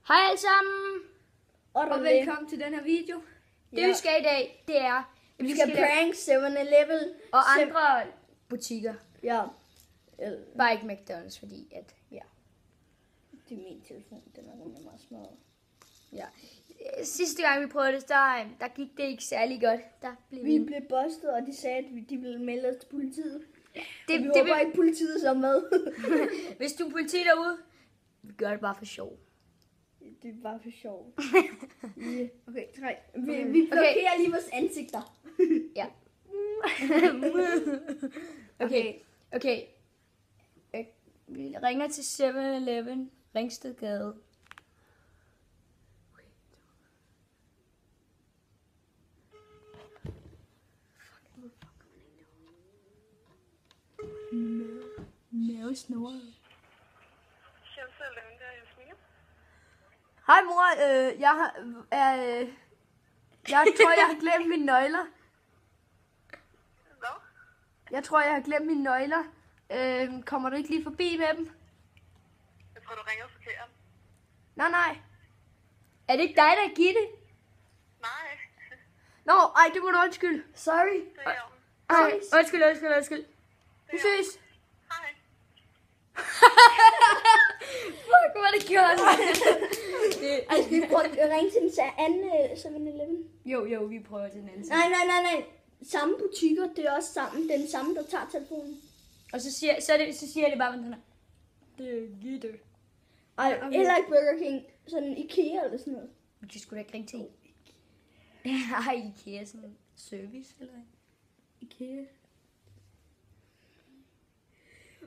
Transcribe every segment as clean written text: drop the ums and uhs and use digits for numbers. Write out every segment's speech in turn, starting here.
Hej alle sammen, og velkommen til den her video. Det vi skal i dag, det er, vi skal prank 7-Eleven og andre butikker. Ja. Bare ikke McDonald's, fordi at, ja. Det er min telefon, den er nemlig meget smadret. Ja. Sidste gang vi prøvede det, der gik det ikke særlig godt. Vi blev bustet, og de sagde, at de ville melde os til politiet. Det håber ikke politiet så med. Hvis du er politi derude, vi gør det bare for sjov. Det er bare for sjov. Okay, 3. Vi blokerer lige vores ansigter. Ja. Okay. Vi ringer til 7-Eleven, Ringstedgade. Mavesnoret. Hej mor, jeg tror jeg har glemt mine nøgler. Hvad? Jeg tror jeg har glemt mine nøgler. Kommer du ikke lige forbi med dem? Jeg tror du ringer forkert. Nej. Er det ikke dig, der giver det? Nej. Nå, ej, det må du undskylde. Sorry. Det er jo. Undskyld. Vi ses. Hej. Fuck, hvor er det gjort. Altså, vi prøver at ringe til den anden 7-Eleven. Jo, vi prøver til den anden. Nej. Samme butikker, det er også sammen. Den samme, der tager telefonen. Og så siger det bare, hvordan er. Det giver det. Ej, heller ikke Burger King. Sådan IKEA eller sådan noget. De skulle da ikke ringe til. Har IKEA sådan en service eller IKEA.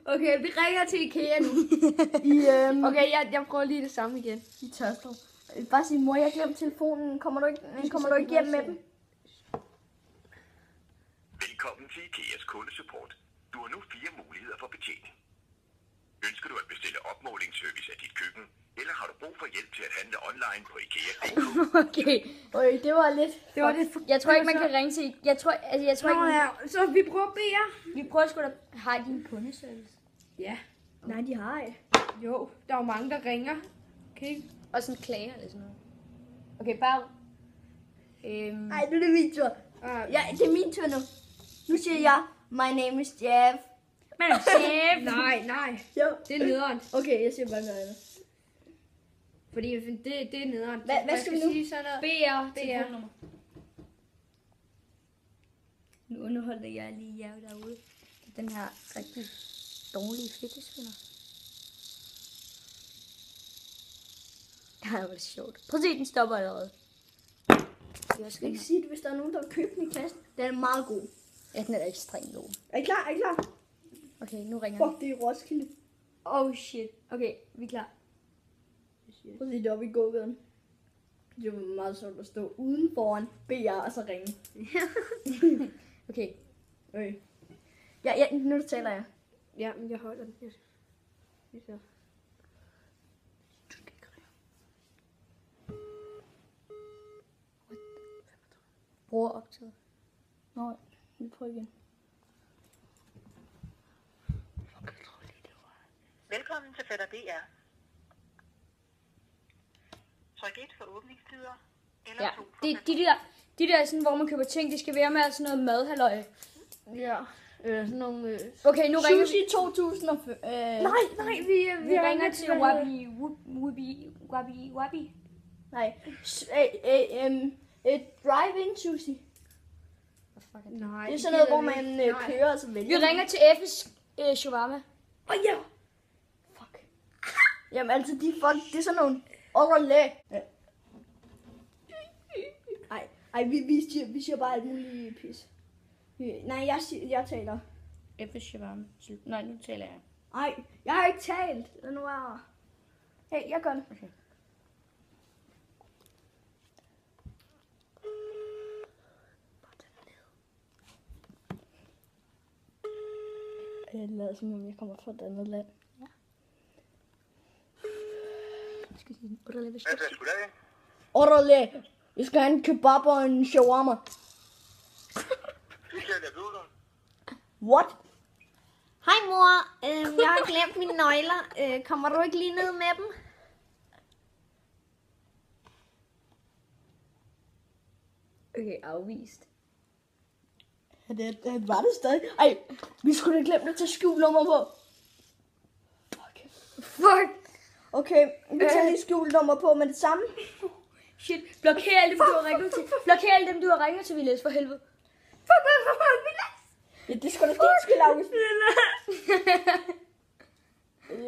Okay, vi ringer til IKEA nu. Okay, jeg prøver lige det samme igen. I Tørstrup. Bare sige, mor, jeg glemte telefonen. Kommer du ikke hjem med den? Velkommen til IKEAs kundesupport. Du har nu 4 muligheder for betjening. Ønsker du at bestille opmålingsservice af dit køkken, eller har du brug for hjælp til at handle online på IKEA.dk? Okay. Det var lidt. Jeg tror ikke, man kan ringe til. Jeg tror ikke. Så vi prøver BR. Vi prøver sgu da. Har de en kundeservice? Ja. Nej, de har ikke. Jo, der er jo mange, der ringer. Okay. Og sådan klager eller sådan noget. Okay, bare. Ej, nu er det min tur. Ja, det er min tur nu. Nu siger jeg, my name is Jeff. Men chef. Nej. Jo. Det er nederen. Okay, jeg siger bare noget andet. Fordi det er nederen. Hvad skal vi nu? sige sådan noget? BR. Telefonnummer. Nu underholder jeg lige jer derude. Den her rigtig dårlige fitnessfinder. Det var sjovt. Prøv at se, den stopper allerede. Jeg skal ikke sige det, hvis der er nogen, der vil købe den i kassen. Den er meget god. Ja, den er ekstremt god. Er I klar? Okay, nu ringer Fuck, det er Roskilde. Oh shit. Okay, vi er klar. Prøv at se det oppe i gågaden. Det var meget sjovt at stå uden foran BR og så ringe. Okay. Ja, nu taler jeg. Ja, men jeg holder den. Så. Bruger optaget. Nå, vi prøver igen. Velkommen til Fætter BR. Tryk 1 for åbningstider. Eller Ja, 2 for de der sådan, hvor man køber ting, de skal være med sådan noget madhalløj. Ja. Sådan nogle... Okay, nu ringer Sushi 2005. Nej, vi ringer til Wabi. Nej. Drive-in sushi. Nej. Det er sådan noget, hvor man kører og så vælger. Vi ringer til F's shawarma. Ja. Fuck. Jamen altså, det er sådan nogle overlæg. Ej, vi siger bare alt muligt pis. Nej, jeg taler. F's shawarma. Nej, nu taler jeg. Ej, jeg har ikke talt. Lad nu være. Hey, jeg gør det. Okay. Jeg lader som om jeg kommer fra et andet land. Ja. Jeg skal sige den. Hvad skulle det? Orderlæg. Jeg skal have en kebab og en shawarma. What? Hej mor, jeg har glemt mine nøgler. Kommer du ikke lige ned med dem? Okay, afvist. Det var det stadig. Ej, vi skulle have glemt at tage skjulnummer på. Fuck! Okay, vi tager lige skjulnummer på med det samme. Shit, blokér alle dem, du har ringet til. Blokér alle dem, du har ringet til, Vilas, for helvede. Fuck, Vilas! Ja, det skulle da ske, skal August.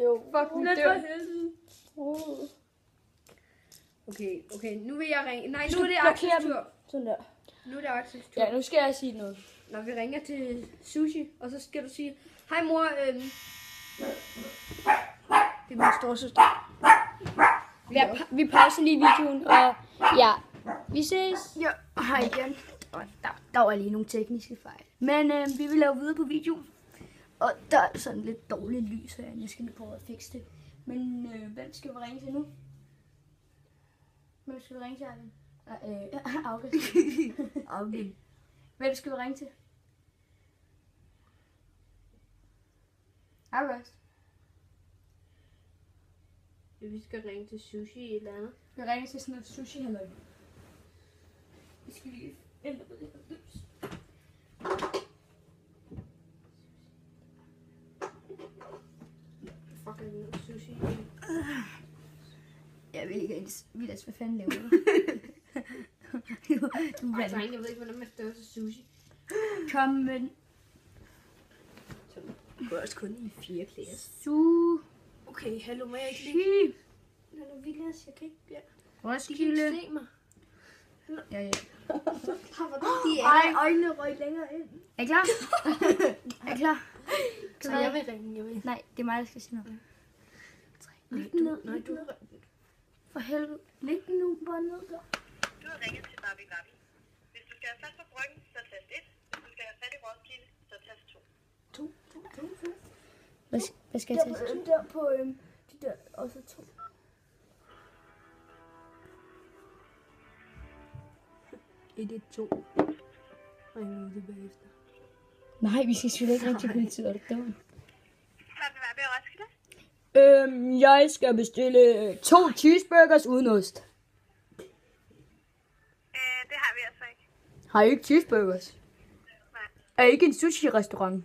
Jo, Fuck, hun dør. Okay, nu vil jeg ringe. Nej, nu er det blokere Axels dem. tur. sådan der. Nu er det Axels tur. Ja, nu skal jeg sige noget. Når vi ringer til Sushi, og så skal du sige, hej mor, det er min storesøster. Vi pauser lige videoen, og ja, vi ses. Ja, hej igen. Der var lige nogle tekniske fejl. Men vi vil lave videre på videoen. Og der er sådan lidt dårligt lys herinde. Jeg skal lige prøve at fikse det. Men hvem skal vi ringe til nu? Hvem skal vi ringe til, Arvind? August. Arvind. Hvem skal vi ringe til? August. Vi skal ringe til Sushi et eller andet. Vi ringer til sådan noget sushi halløj. Vi skal lige ændre på det her lys. Fuck, er det Sushi? Jeg ved ikke, Vilas, hvad fanden laver du? Du Nej, dreng, jeg ved ikke, hvordan man støver til Sushi. kom, men... Du går også kun i 4. klasse. Okay, hallo, må jeg ikke lige... Hallo, Vilas, jeg kan ikke... Ja. Roskilde. Se mig. Ja, ja. Ej, øjnene røg længere ind. Er I klar? Er I klar? Så jeg vil ringe, Nej, det er mig, der skal sige noget. Nej, du... For helvede. Læg den nu bare ned der. Du har ringet til Barbie Barbie. Hvis du skal have fat på Bryggen, så tast 1. Hvis du skal have fat i Roskilde, så tast 2. Hvad skal jeg tage? Der på de der, og så 2. Det er 2. Ring nu tilbage efter. Nej, vi skal selvfølgelig ikke ringe til politiet, er det dumt? Barbie Barbie og Roskilde? Jeg skal bestille 2 cheeseburgers uden ost. Det har vi altså ikke. Har I ikke cheeseburgers? Nej. Er I ikke en sushi-restaurant?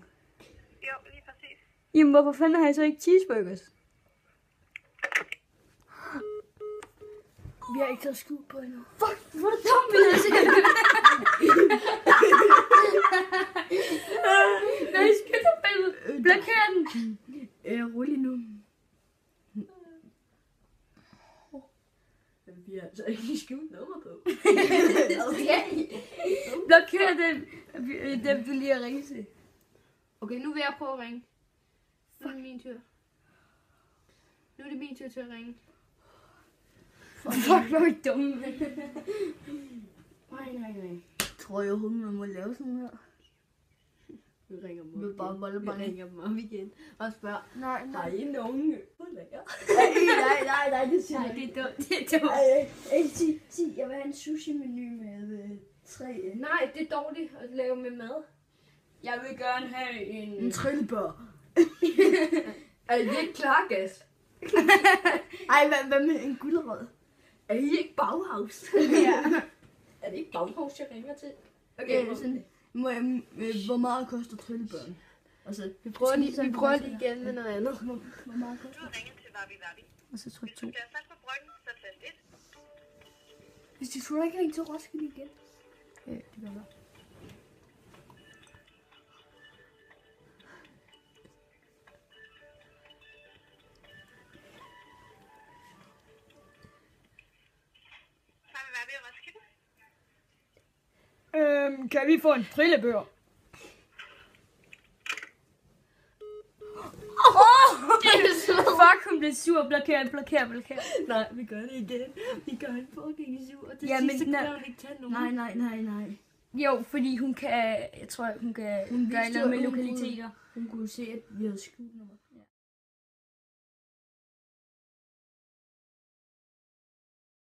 Jo, lige præcis. Jamen, hvorfor fanden har I så ikke cheeseburgers? Vi har ikke taget skjul på endnu. Fuck, hvor er det dumt, Vilas. Nej, skynd dig billedet. Blokér den. Rolig nu. Vi har altså ikke skjult nummer på. Blokér dem, du lige har ringet til. Okay, nu vil jeg prøve at ringe. Nu er det min tur. Nu er det min tur til at ringe. Fuck, hvor er det dumt. Nej. Tror jeg overhovedet, man må lave sådan her? Vi ringer dem Vi op bare igen. volde Vi bare ringer dem op igen. Og spørger, Nej. har I nogen udlægger? Nej, det siger Nej, jeg det ikke. er dumt, det er dumt. Sig, jeg vil have en sushi-menu med 3. Nej, det er dårligt at lave med mad. Jeg vil gerne have en... trillebør. Er I ikke klar, gas? Ej, hvad med en gulerod? Er I ikke Bauhaus? Ja. Er det ikke Bauhaus, jeg ringer til? Okay, sådan, hvor meget koster trillebøren? Altså, Vi prøver lige igen med noget andet. Hvor meget Du koster? har ringet til Barbie Barbie. Og så tryk Hvis 2. du skal have fat på Bryggen, så tast 1. Hvis du skulle ikke ringe til Roskilde igen. Ja, det gør jeg. Barbie Barbie og Roskilde? Kan vi få en trillebør? Fuck, hun blev sur. Blokér. Nej, vi gør det igen. Vi gør en fucking sur. Og til Ja, sidst, så men kan hun ikke tage nogen. Nej. Jo, fordi hun kan... Jeg tror, hun kan gøre noget med lokaliteter. Hun kunne se, at vi havde skjult nummer.